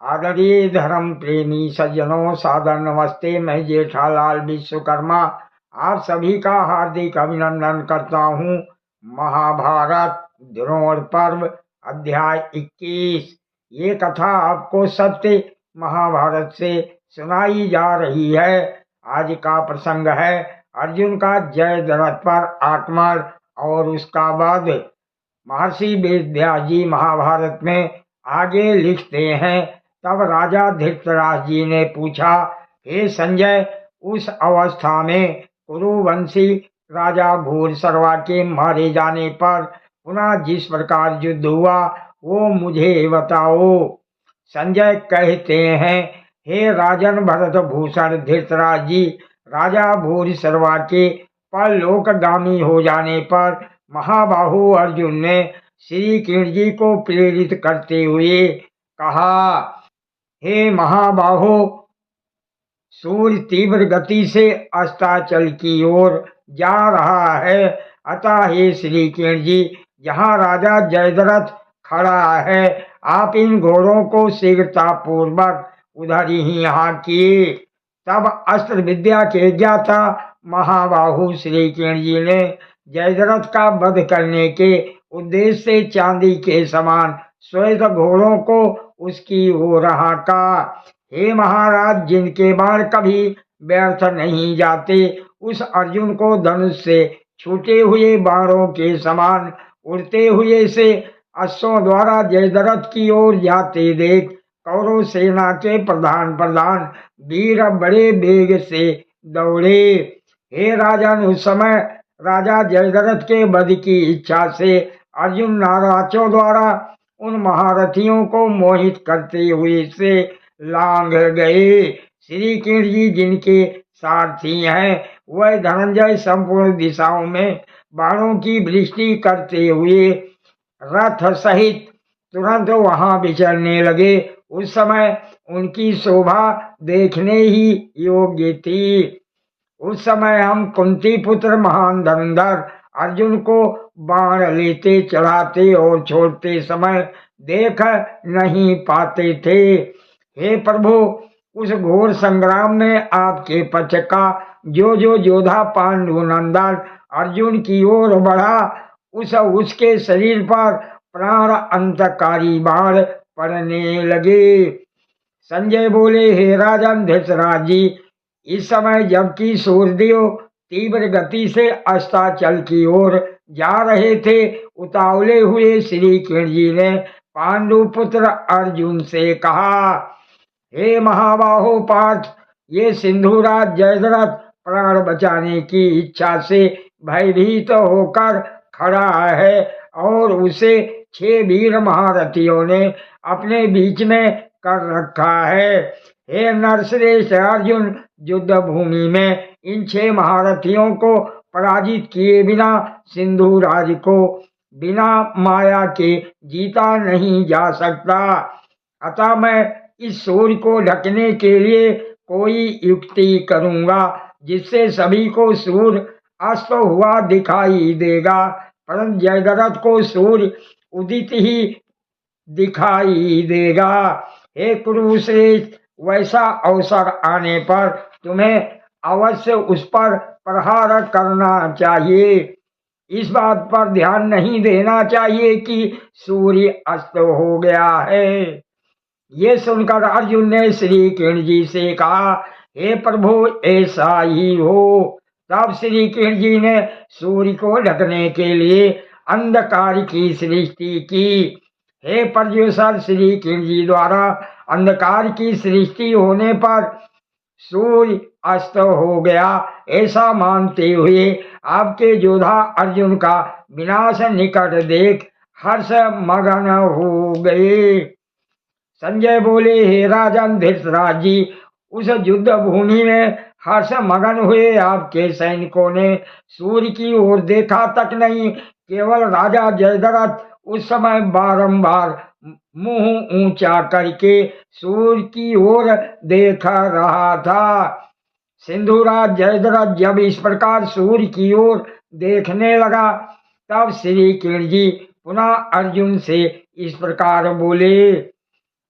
आदरणीय धर्म प्रेमी सज्जनों, सादर नमस्ते। मैं जेठालाल विश्वकर्मा आप सभी का हार्दिक अभिनंदन करता हूँ। महाभारत द्रोण पर्व अध्याय 21। ये कथा आपको सत्य महाभारत से सुनाई जा रही है। आज का प्रसंग है अर्जुन का जयद्रथ पर आक्रमण और उसका वध। महर्षि वेदव्यास जी महाभारत में आगे लिखते हैं, तब राजा धृतराज जी ने पूछा, हे संजय, उस अवस्था में कुरुवंशी राजा घोरसरवा के मारे जाने पर पुनः जिस प्रकार युद्ध हुआ वो मुझे बताओ। संजय कहते हैं, हे राजन भरत भूषण धृतराज जी, राजा घोरसरवा के परलोकगामी हो जाने पर महाबाहु अर्जुन ने श्री कृष्ण जी को प्रेरित करते हुए कहा, हे महाबाहो, सूर्य तीव्र गति से अस्ताचल की ओर जा रहा है, अतः हे श्री कृष्ण जी, जहाँ राजा जयद्रथ खड़ा है आप इन घोड़ों को शीघ्रता पूर्वक उधर ही हाकिए। तब अस्त्र विद्या के ज्ञाता महाबाहु श्री कृष्ण जी ने जयद्रथ का वध करने के उद्देश्य से चांदी के समान श्वेत घोड़ों को उसकी ओर हाका। हे महाराज, जिनके बाण कभी व्यर्थ नहीं जाते, उस अर्जुन को धनुष से छूटे हुए बाणों के समान उड़ते हुए से अश्वों द्वारा जयद्रथ की ओर जाते देख कौरव सेना के प्रधान वीर बड़े वेग से दौड़े। हे राजन, उस समय राजा जयद्रथ के वध की इच्छा से अर्जुन नाराजों द्वारा उन महारथियों को मोहित करते हुए से लांघ गए। श्री कृष्ण जी जिनके सारथी हैं, वह धनंजय संपूर्ण दिशाओं में बाणों की वृष्टि करते हुए रथ सहित तुरंत वहां विचरने लगे। उस समय उनकी शोभा देखने ही योग्य थी। उस समय हम कुंती पुत्र महान धनुर्धर अर्जुन को बाण लेते, चढ़ाते और छोड़ते समय देख नहीं पाते थे। हे प्रभु, उस घोर संग्राम में आपके पक्ष का जो जो योद्धा पांडु नंदन अर्जुन की ओर बढ़ा, उसके शरीर पर प्राण अंतकारी बाण पड़ने लगे। संजय बोले, हे राजन धृतराज जी, इस समय जबकि सूर्यदेव तीव्र गति से अस्ताचल की ओर जा रहे थे, उतावले हुए श्री कृष्ण जी ने पांडुपुत्र अर्जुन से कहा, हे महाबाहो पार्थ, ये सिंधुराज जयद्रथ प्राण बचाने की इच्छा से भयभीत होकर खड़ा है और उसे 6 वीर महारथियों ने अपने बीच में कर रखा है। हे नरश्रेष्ठ अर्जुन, युद्ध भूमि में इन 6 महारथियों को पराजित किए बिना सिंधुराज को बिना माया के जीता नहीं जा सकता। अतः मैं इस सूर्य को ढकने के लिए कोई युक्ति करूंगा जिससे सभी को सूर्य अस्त हुआ दिखाई देगा, परंतु जयद्रथ को सूर्य उदित ही दिखाई देगा। हे कुरुश्रेष्ठ, वैसा अवसर आने पर तुम्हें अवश्य उस पर प्रहार करना चाहिए। इस बात पर ध्यान नहीं देना चाहिए कि सूर्य अस्त हो गया है। ये सुनकर अर्जुन ने श्री कृष्ण जी से कहा, हे प्रभु, ऐसा ही हो। तब श्री कृष्ण जी ने सूर्य को ढकने के लिए अंधकार की सृष्टि की। हे पर्युषर, श्री कृष्ण जी द्वारा अंधकार की सृष्टि होने पर सूर्य अस्त हो गया, ऐसा मानते हुए आपके योद्धा अर्जुन का विनाश निकट देख हर्ष मगन हो गए। संजय बोले, हे राजन धृतराज जी, उस युद्ध भूमि में हर्ष मगन हुए आपके सैनिकों ने सूर्य की ओर देखा तक नहीं, केवल राजा जयद्रथ उस समय बारंबार मुंह ऊंचा करके सूर्य की ओर देख रहा था। सिंधुराज जयद्रथ जब इस प्रकार सूर्य की ओर देखने लगा, तब श्री कृष्ण जी पुनः अर्जुन से इस प्रकार बोले,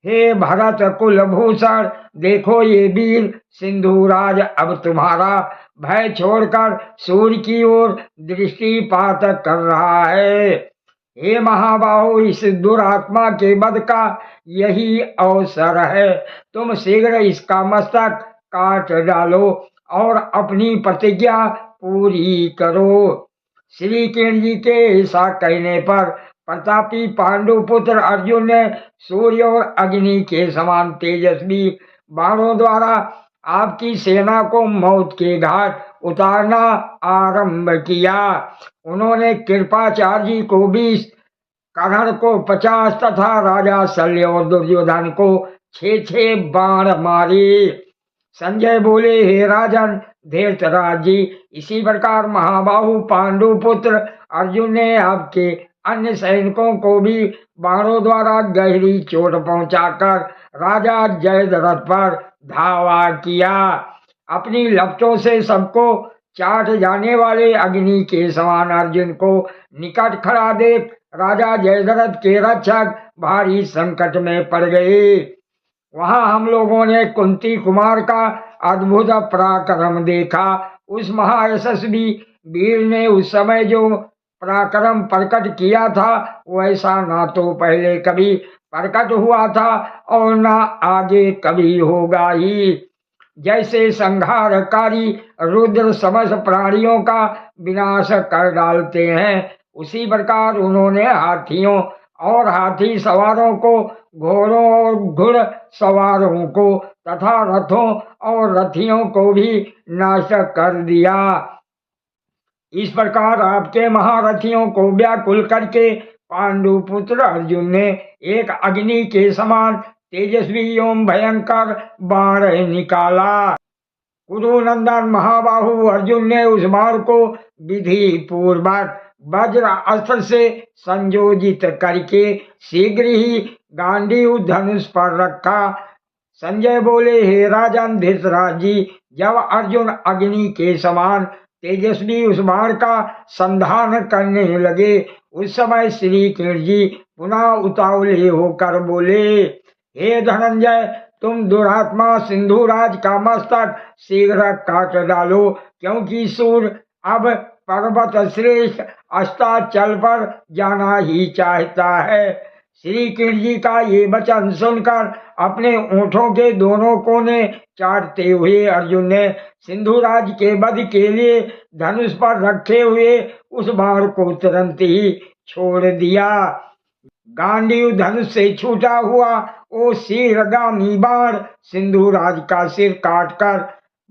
हे भरत कुलभूषण, देखो ये वीर सिंधुराज अब तुम्हारा भय छोड़कर सूर्य की ओर दृष्टिपात कर रहा है। हे महाबाहो, इस दुरात्मा के वध का यही अवसर है। तुम शीघ्र इसका मस्तक काट डालो और अपनी प्रतिज्ञा पूरी करो। श्री किरण जी के ऐसा कहने पर प्रतापी पांडुपुत्र अर्जुन ने सूर्य और अग्नि के समान तेजस्वी बाणों द्वारा आपकी सेना को मौत के घाट उतारना आरंभ किया। उन्होंने कृपाचार्य जी को 20, कर्ण को 50 तथा राजा शल्य और दुर्योधन को 6 बाण मारे। संजय बोले, हे राजन धृतराज जी, इसी प्रकार महाबाहु पांडुपुत्र अर्जुन ने आपके अन्य सैनिकों को भी बाणों द्वारा गहरी चोट पहुंचाकर राजा जयद्रथ पर धावा किया। अपनी लपटों से सबको चाट जाने वाले अग्नि के समान अर्जुन को निकट खड़ा देख राजा जयद्रथ के रक्षक भारी संकट में पड़ गए। वहां हम लोगों ने कुंती कुमार का अद्भुत पराक्रम देखा। उस महायशस्वी वीर ने उस समय जो पराक्रम प्रकट किया था वैसा ना तो पहले कभी प्रकट हुआ था और ना आगे कभी होगा ही। जैसे संहारकारी रुद्र समस्त प्राणियों का विनाश कर डालते हैं, उसी प्रकार उन्होंने हाथियों और हाथी सवारों को, घोड़ों और घुड़ सवारों को तथा रथों और रथियों को भी नाश कर दिया। इस प्रकार आपके महारथियों को व्याकुल करके पांडुपुत्र अर्जुन ने एक अग्नि के समान तेजस्वी एवं भयंकर बाण निकाला। कुरुनंदन महाबाहु अर्जुन ने उस बाण को विधि पूर्वक वज्र अस्त्र से संयोजित करके शीघ्र ही गांडीव धनुष पर रखा। संजय बोले, हे राजन धृतराज जी, जब अर्जुन अग्नि के समान तेजस्वी उस बाण का संधान करने लगे, उस समय श्री कृष्ण जी पुनः उतावले होकर बोले, हे धनंजय, तुम दुरात्मा सिंधुराज का मस्तक शीघ्र काट डालो, क्योंकि सूर्य अब पर्वत श्रेष्ठ अस्ताचल पर जाना ही चाहता है। श्री कृष्ण जी का ये वचन सुनकर अपने ओंठों के दोनों कोने चाटते हुए अर्जुन ने सिंधुराज के वध के लिए धनुष पर रखे हुए उस बाण को तुरंत ही छोड़ दिया। गांडीव धनुष से छूटा हुआ वो शीघ्रगामी बाण सिंधुराज का सिर काटकर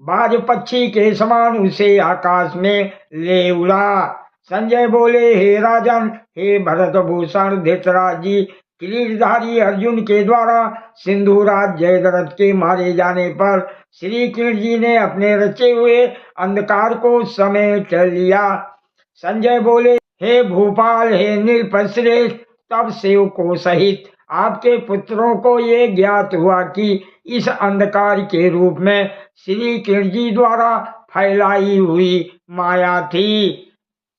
बाज पक्षी के समान उसे आकाश में ले उड़ा। संजय बोले, हे राजन, हे भरत भूषण धृतराज जी, किरीटधारी अर्जुन के द्वारा सिंधुराज जयद्रथ के मारे जाने पर श्री कृष्ण जी ने अपने रचे हुए अंधकार को समेट लिया। संजय बोले, हे भूपाल, हे नृपश्रेष्ठ, तब सेवकों सहित आपके पुत्रों को ये ज्ञात हुआ कि इस अंधकार के रूप में श्री कृष्ण जी द्वारा फैलाई हुई माया थी।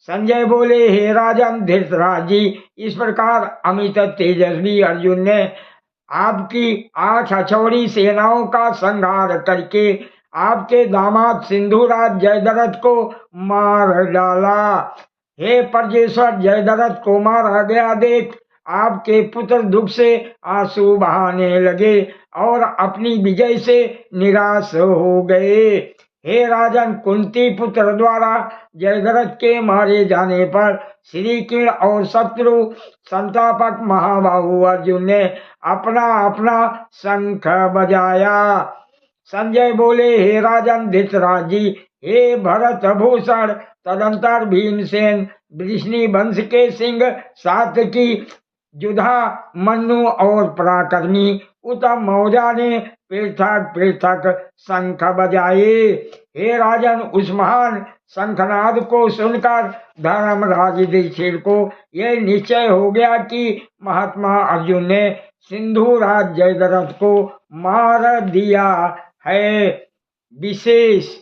संजय बोले, हे राजन धृतराज जी, इस प्रकार अमित तेजस्वी अर्जुन ने आपकी 8 अछौड़ी सेनाओं का संहार करके आपके दामाद सिंधुराज जयद्रथ को मार डाला। हे परजेश्वर, जयद्रथ को मारा गया देख आपके पुत्र दुख से आंसू बहाने लगे और अपनी विजय से निराश हो गए। हे राजन, कुंती पुत्र द्वारा जयद्रथ के मारे जाने पर श्री कृष्ण और शत्रु संतापक महाबाहु अर्जुन ने अपना अपना शंख बजाया। संजय बोले, हे राजन धृतराज जी, हे भरत भूषण, तदंतर भीमसेन वृष्णि वंश के सिंह सात्यकी युधा मन्नु और पराक्रमी उत्तम मौजा ने पृथक पृथक शंख बजाए। हे राजन, उस महान शंखनाद को सुनकर धर्मराज युधिष्ठिर को यह निश्चय हो गया कि महात्मा अर्जुन ने सिंधुराज जयद्रथ को मार दिया है। विशेष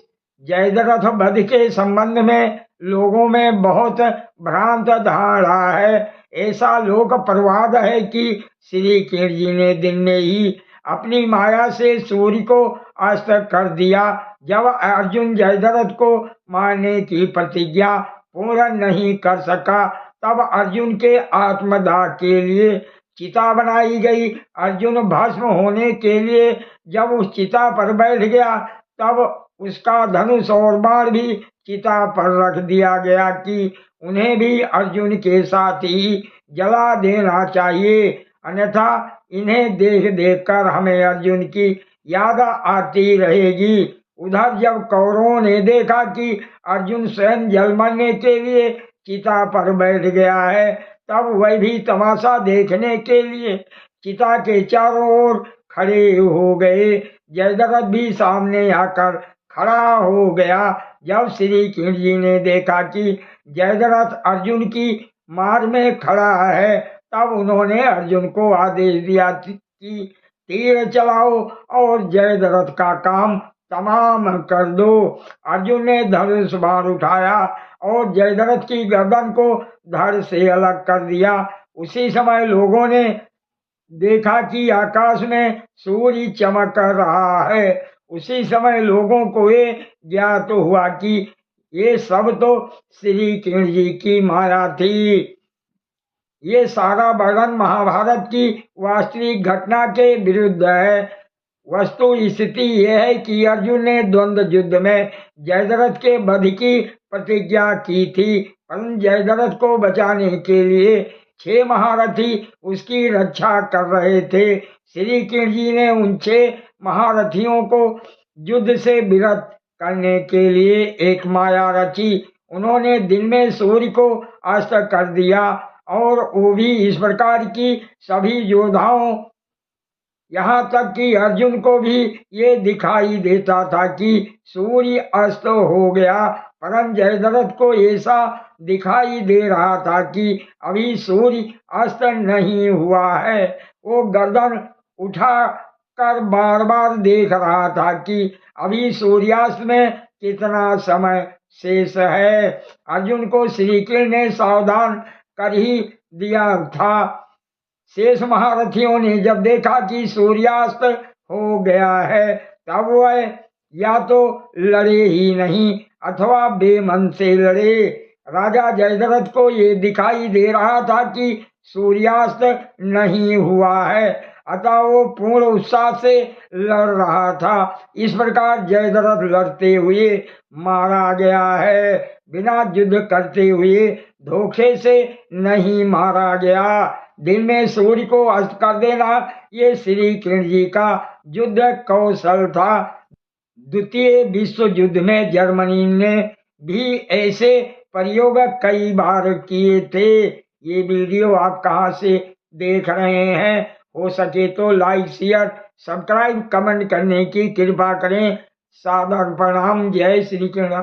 जयद्रथ वध के संबंध में लोगों में बहुत भ्रांत धारणा है। ऐसा लोक प्रवाद है कि श्री कृष्ण जी ने दिन में ही अपनी माया से सूर्य को अस्त कर दिया। जब अर्जुन जयद्रथ को मारने की प्रतिज्ञा पूर्ण नहीं कर सका, तब अर्जुन के आत्मदाह के लिए चिता बनाई गई। अर्जुन भस्म होने के लिए जब उस चिता पर बैठ गया, तब उसका धनुष और बाण भी चिता पर रख दिया गया कि उन्हें भी अर्जुन के साथ ही जला देना चाहिए, अन्यथा इन्हें देख देख कर हमें अर्जुन की याद आती रहेगी। उधर जब कौरवों ने देखा कि अर्जुन स्वयं जल मरने के लिए चिता पर बैठ गया है, तब वह भी तमाशा देखने के लिए चिता के चारों ओर खड़े हो गए। जयद्रथ भी सामने आकर खड़ा हो गया। जब श्री कृष्ण जी ने देखा कि जयद्रथ अर्जुन की मार में खड़ा है, तब उन्होंने अर्जुन को आदेश दिया कि तीर चलाओ और जयद्रथ का काम तमाम कर दो। अर्जुन ने धनुष बाण उठाया और जयद्रथ की गर्दन को धड़ से अलग कर दिया। उसी समय लोगों ने देखा कि आकाश में सूर्य चमक रहा है। उसी समय लोगों को ये ज्ञात हुआ कि ये सब तो श्री कृष्ण जी की माया थी। ये सारा वर्णन महाभारत की वास्तविक घटना के विरुद्ध है। वस्तु स्थिति यह है कि अर्जुन ने द्वंद्व युद्ध में जयद्रथ के वध की प्रतिज्ञा की थी, परंतु जयद्रथ को बचाने के लिए 6 महारथी उसकी रक्षा कर रहे थे। श्री कृष्ण जी ने उन 6 महारथियों को युद्ध से विरत करने के लिए एक माया रची। उन्होंने दिन में सूर्य को अस्त कर दिया, और वो भी इस प्रकार की सभी योद्धाओं, यहाँ तक कि अर्जुन को भी ये दिखाई देता था कि सूर्य अस्त हो गया, परंतु जयद्रथ को ऐसा दिखाई दे रहा था कि अभी सूर्य अस्त नहीं हुआ है। वो गर्दन उठा कर बार बार देख रहा था कि अभी सूर्यास्त में कितना समय शेष है। अर्जुन को श्री कृष्ण ने सावधान कर ही दिया था। शेष महारथियों ने जब देखा कि सूर्यास्त हो गया है, तब वह या तो लड़े ही नहीं अथवा बेमन से लड़े। राजा जयद्रथ को ये दिखाई दे रहा था कि सूर्यास्त नहीं हुआ है, अतः वो पूर्ण उत्साह से लड़ रहा था। इस प्रकार जयद्रथ लड़ते हुए मारा गया है, बिना युद्ध करते हुए, धोखे से नहीं मारा गया। दिन में सूर्य को अस्त कर देना ये श्री कृष्ण जी का युद्ध कौशल था। द्वितीय विश्व युद्ध में जर्मनी ने भी ऐसे प्रयोग कई बार किए थे। ये वीडियो आप कहाँ से देख रहे हैं? हो सके तो लाइक, शेयर, सब्सक्राइब, कमेंट करने की कृपा करें। सादर प्रणाम। जय श्री कृष्ण।